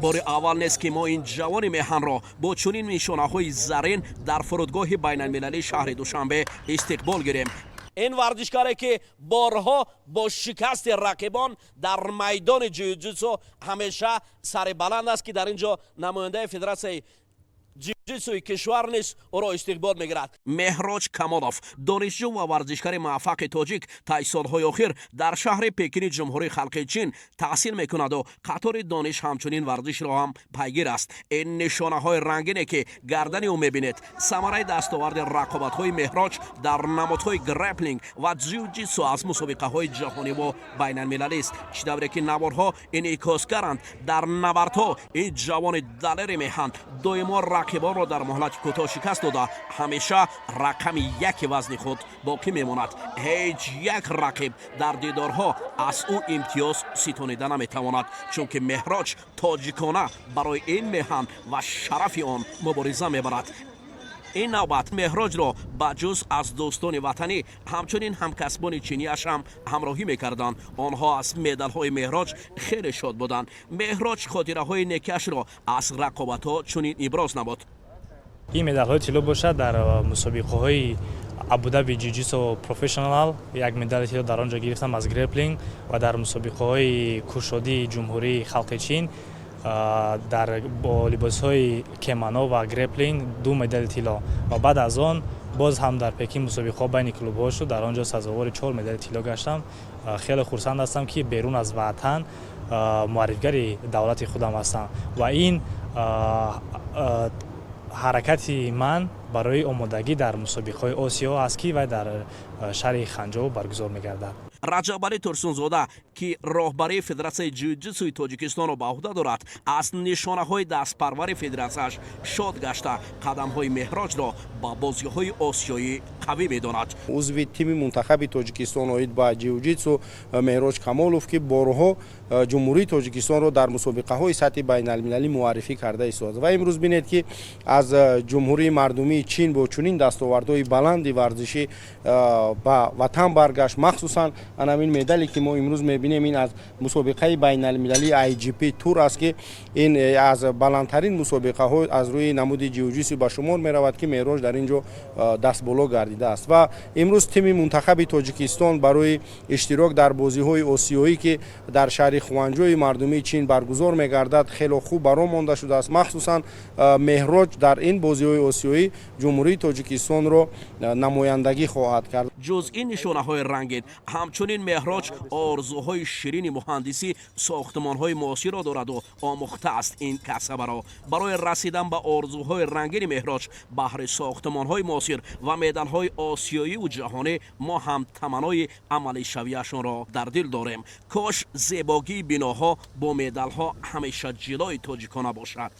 بار اول نیست که ما این جوان میهن را با چنین نشانه‌های زرین در فرودگاه بین‌المللی شهر دوشنبه استقبال گیریم. این ورزشکاری که بارها با شکست رقیبان در میدان جیوجیتسو همیشه سر بلند است که در اینجا نماینده فدراسیون جیوجیتسوی کشور نیست او را استقبال میگیرد. مهراج کمالوف دانشجو و ورزشکار موفق تاجیک طی سالهای اخیر در شهر پکین جمهوری خلق چین تحصیل میکند و قطار دانش همچنین ورزش را هم پیگیر است. این نشانه های رنگینه که گردن او میبینید ثمره دستاورد رقابت های مهراج در نمادهای گرپلینگ و جیوجیتسو از مسابقه های جهانی و بین المللی است. چطوری که نوارها انعکاس کردند در نبردها این جوان دلیر میهن دائما رقیبان را در مهلت کوتاه شکست داده همیشه رقم یک وزن خود باقی میماند. هیچ یک رقیب در دیدارها از او امتیاز ستانیده نمیتواند چون که مهراج تاجیکانه برای این میهن و شرف آن مبارزه میبرد. این نوبت مهراج را بجز از دوستان وطنی همچنین همکسبان چینیش هم همراهی میکردند. آنها از مدال های مهراج خیلی شاد بودند. مهراج خاطره های نکش را از رقابت ها چنین ابراز نمود. این مدال های طلا باشد در مسابقه های ابودابی جیوجیتسو پروفشنال یک مدال طلا در آنجا گرفتم از گرپلینگ و در مسابقه های کوشادی جمهوری خلق چین در با لباس های کیمانو و گرپلینگ 2 مدال طلا و بعد از آن باز هم در پکین مسابقه بین کلوب ها شد. در آنجا سزاوار 4 مدال طلا گشتم. خیلی خرسند هستم که بیرون از وطن معرفیگر دولت خودم هستم و این حرکت من برای آمادگی در مسابقه های آسیا است که و در شهر خنجو برگزار می‌گردد. رجب علی ترسونزاده که راهبری فدراسیون جیوجیتسوی تاجیکستان را به عهده دارد از نشانه‌های دستپرور فدراسیونش شاد گشته قدم‌های مهراج را با بازی‌های آسیایی قوی می‌داند. عضو تیم منتخب تاجیکستان اوید با جیوجیتسو مهراج کمالوف که بارها جمهوری تاجیکستان را در مسابقه‌های سطح بین‌المللی معرفی کرده است و امروز بینید که از جمهوری مردمی چین با چنین دستاوردهای بلند ورزشی با وطن برگشت. مخصوصاً همین مدالی که ما امروز می‌بینیم این از مسابقه بین‌المللی IGP تور است که این از بلندترین مسابقه ها از روی نمود جیوجیتسو به شمار می‌رود که مهراج در اینجا دست بالا گردیده است و امروز تیم منتخب تاجیکستان برای اشتراک در بازی‌های آسیایی که در شهر خوانجوی مردمی چین برگزار می‌گردد خیلی خوب برام مانده شده است. مخصوصاً مهراج در این بازی‌های آسیایی جمهوری تاجیکستان را نمایندگی خواهد کرد. جز این نشانه‌های رنگین همچنین مهراج آرزوهای شیرین مهندسی ساختمان‌های معاصر را دارد و آموخته است. این کسب را برای رسیدن به آرزوهای رنگین مهراج بهر ساختمان‌های معاصر و مدال‌های آسیایی و جهانی ما هم تمنای عملی شویشان را در دل داریم. کاش زیبایی بناها با مدال‌ها همیشه جلوی تاجیکانه باشد.